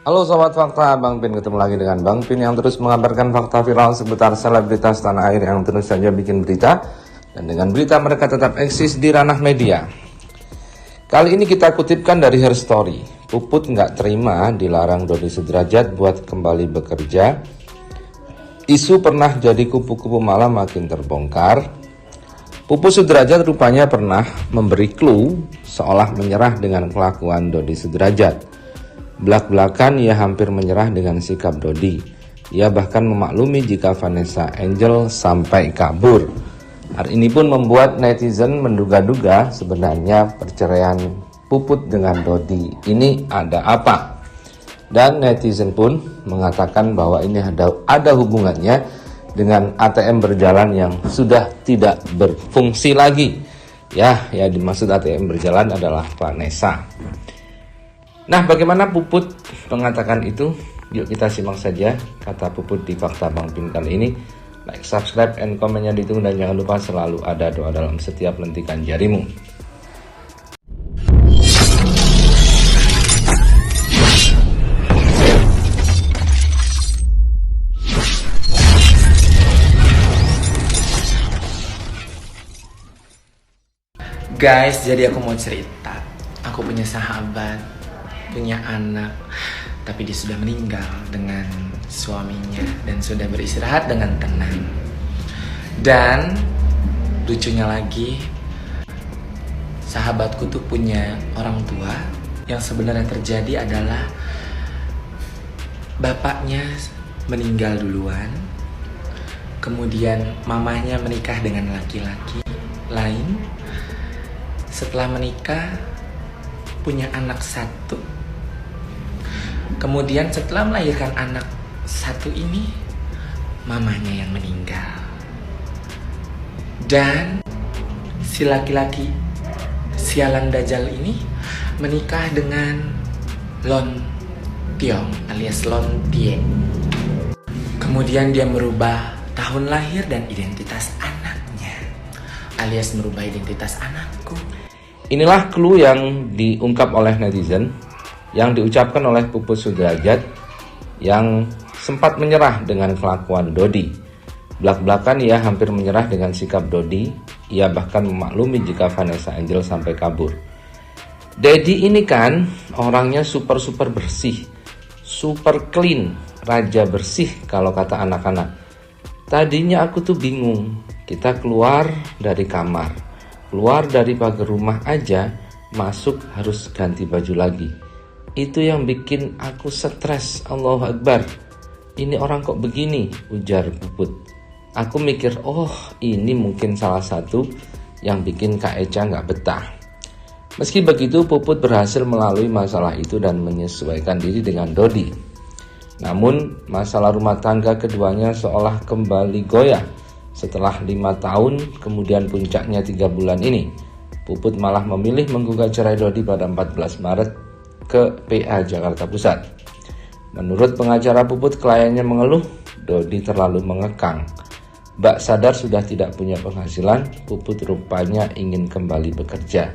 Halo Sobat Fakta, Bang Pin ketemu lagi dengan Bang Pin yang terus mengabarkan fakta viral seputar selebritas tanah air yang terus saja bikin berita. Dan dengan berita mereka tetap eksis di ranah media. Kali ini kita kutipkan dari Her Story. Puput nggak terima dilarang Dodi Sudrajat buat kembali bekerja. Isu pernah jadi kupu-kupu malam makin terbongkar. Puput Sudrajat rupanya pernah memberi clue seolah menyerah dengan kelakuan Dodi Sudrajat. Belak-belakan ia hampir menyerah dengan sikap Dodi. Ia bahkan memaklumi jika Vanessa Angel sampai kabur. Hal ini pun membuat netizen menduga-duga sebenarnya perceraian Puput dengan Dodi ini ada apa. Dan netizen pun mengatakan bahwa ini ada hubungannya dengan ATM berjalan yang sudah tidak berfungsi lagi. Ya dimaksud ATM berjalan adalah Vanessa. Nah, bagaimana Puput mengatakan itu? Yuk kita simak saja kata Puput di Fakta Bang Pin kali ini. Like, subscribe, and komennya ditunggu. Dan jangan lupa selalu ada doa dalam setiap lentikan jarimu. Guys, jadi aku mau cerita. Aku punya sahabat, punya anak, tapi dia sudah meninggal dengan suaminya dan sudah beristirahat dengan tenang. Dan lucunya lagi, sahabatku tuh punya orang tua yang sebenarnya terjadi adalah bapaknya meninggal duluan, kemudian mamanya menikah dengan laki-laki lain. Setelah menikah punya anak satu. Kemudian setelah melahirkan anak satu ini, mamanya yang meninggal. Dan si laki-laki sialan dajjal ini menikah dengan Lon Tiong alias Lon Tie. Kemudian dia merubah tahun lahir dan identitas anaknya, alias merubah identitas anakku. Inilah clue yang diungkap oleh netizen, yang diucapkan oleh Puput Sudrajat yang sempat menyerah dengan kelakuan Dodi. Belak-belakan ia hampir menyerah dengan sikap Dodi. Ia bahkan memaklumi jika Vanessa Angel sampai kabur. Dedi ini kan orangnya super bersih, super clean, raja bersih kalau kata anak-anak. Tadinya aku tuh bingung, kita keluar dari kamar, keluar dari pagar rumah aja, masuk harus ganti baju lagi. Itu yang bikin aku stres. Allahu Akbar, ini orang kok begini, ujar Puput. Aku mikir, oh ini mungkin salah satu yang bikin Kak Eca gak betah. Meski begitu, Puput berhasil melalui masalah itu dan menyesuaikan diri dengan Dodi. Namun masalah rumah tangga keduanya seolah kembali goyah. Setelah 5 tahun, kemudian puncaknya 3 bulan ini, Puput malah memilih menggugat cerai Dodi pada 14 Maret ke PA Jakarta Pusat. Menurut pengacara Puput, kliennya mengeluh Dodi terlalu mengekang. Mbak sadar sudah tidak punya penghasilan, Puput rupanya ingin kembali bekerja.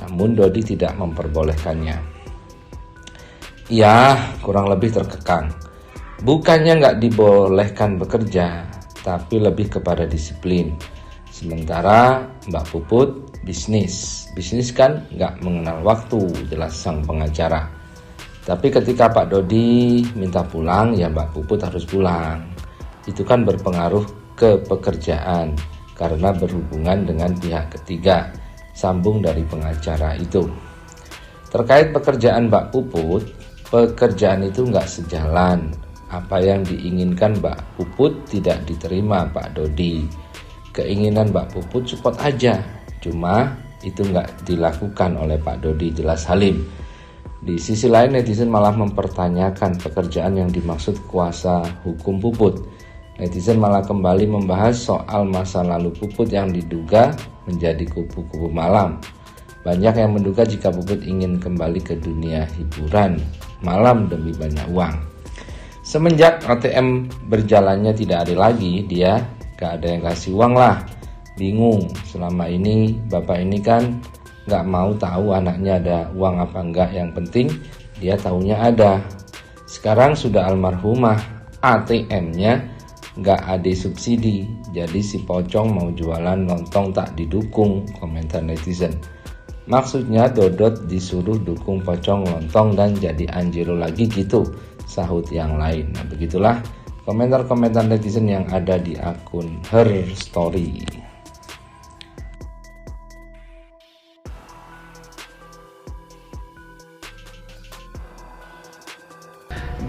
Namun Dodi tidak memperbolehkannya. Ya, kurang lebih terkekang. Bukannya nggak dibolehkan bekerja, tapi lebih kepada disiplin. Sementara Mbak Puput bisnis kan nggak mengenal waktu, jelas sang pengacara. Tapi ketika Pak Dodi minta pulang, ya Mbak Puput harus pulang. Itu kan berpengaruh ke pekerjaan karena berhubungan dengan pihak ketiga, sambung dari pengacara itu. Terkait pekerjaan Mbak Puput, pekerjaan itu nggak sejalan. Apa yang diinginkan Mbak Puput tidak diterima Pak Dodi. Keinginan Mbak Puput support aja, cuma itu nggak dilakukan oleh Pak Dodi, jelas Halim. Di sisi lain, netizen malah mempertanyakan pekerjaan yang dimaksud kuasa hukum Puput. Netizen malah kembali membahas soal masa lalu Puput yang diduga menjadi kupu-kupu malam. Banyak yang menduga jika Puput ingin kembali ke dunia hiburan malam demi banyak uang. Semenjak ATM berjalannya tidak ada lagi, dia gak ada yang kasih uang lah. Bingung, selama ini bapak ini kan gak mau tahu anaknya ada uang apa enggak. Yang penting dia taunya ada. Sekarang sudah almarhumah, ATM-nya nggak ada subsidi, jadi si pocong mau jualan lontong tak didukung, komentar netizen. Maksudnya Dodot disuruh dukung pocong lontong dan jadi anjiro lagi gitu, sahut yang lain. Nah begitulah komentar-komentar netizen yang ada di akun Her Story.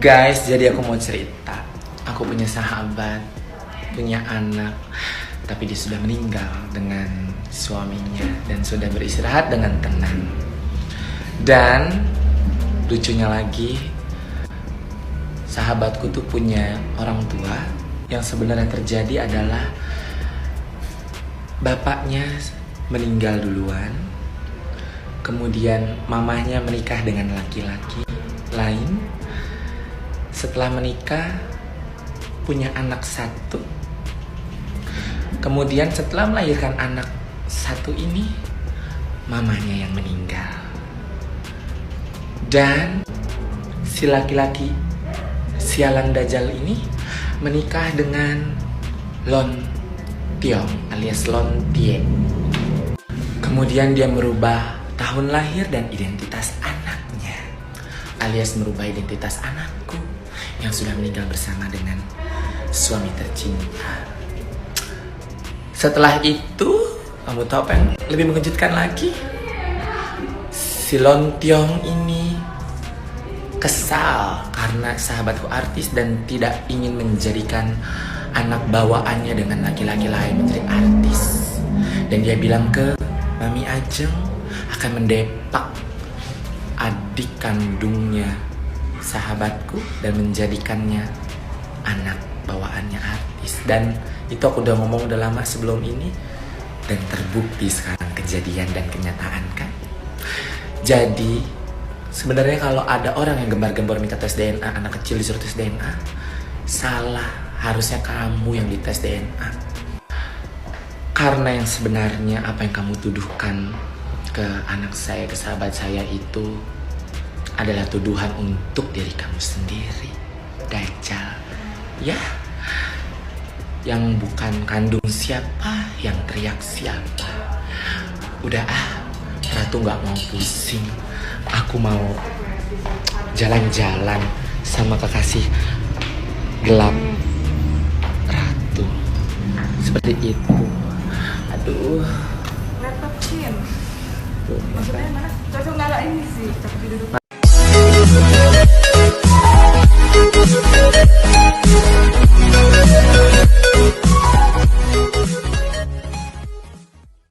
Guys, jadi aku mau cerita. Aku punya sahabat, punya anak, tapi dia sudah meninggal dengan suaminya dan sudah beristirahat dengan tenang. Dan lucunya lagi, sahabatku tuh punya orang tua. Yang sebenarnya terjadi adalah bapaknya meninggal duluan, kemudian mamahnya menikah dengan laki-laki lain. Setelah menikah punya anak satu. Kemudian setelah melahirkan anak satu ini, mamanya yang meninggal. Dan si laki-laki sialan dajjal ini menikah dengan Lon Tiong alias Lon Tie. Kemudian dia merubah tahun lahir dan identitas anaknya, alias merubah identitas anakku yang sudah meninggal bersama dengan suami tercinta. Setelah itu, kamu tahu apa yang lebih mengejutkan lagi? Si Lon Tiong ini kesal karena sahabatku artis dan tidak ingin menjadikan anak bawaannya dengan laki-laki lain menjadi artis. Dan dia bilang ke Mami Ajeng akan mendepak adik kandungnya sahabatku dan menjadikannya anak bawaannya artis. Dan itu aku udah ngomong udah lama sebelum ini dan terbukti sekarang kejadian dan kenyataan kan. Jadi sebenarnya kalau ada orang yang gembar-gembor minta tes DNA, anak kecil disuruh tes DNA, salah, harusnya kamu yang dites DNA. Karena yang sebenarnya apa yang kamu tuduhkan ke anak saya, ke sahabat saya itu adalah tuduhan untuk diri kamu sendiri. Dajjal, ya, yang bukan kandung siapa, yang teriak siapa. Udah Ratu gak mau pusing. Aku mau jalan-jalan sama kekasih gelap Ratu. Seperti itu. Aduh. Laptop Chin. Maksudnya mana? Cocok nggak ini sih, tapi duduk.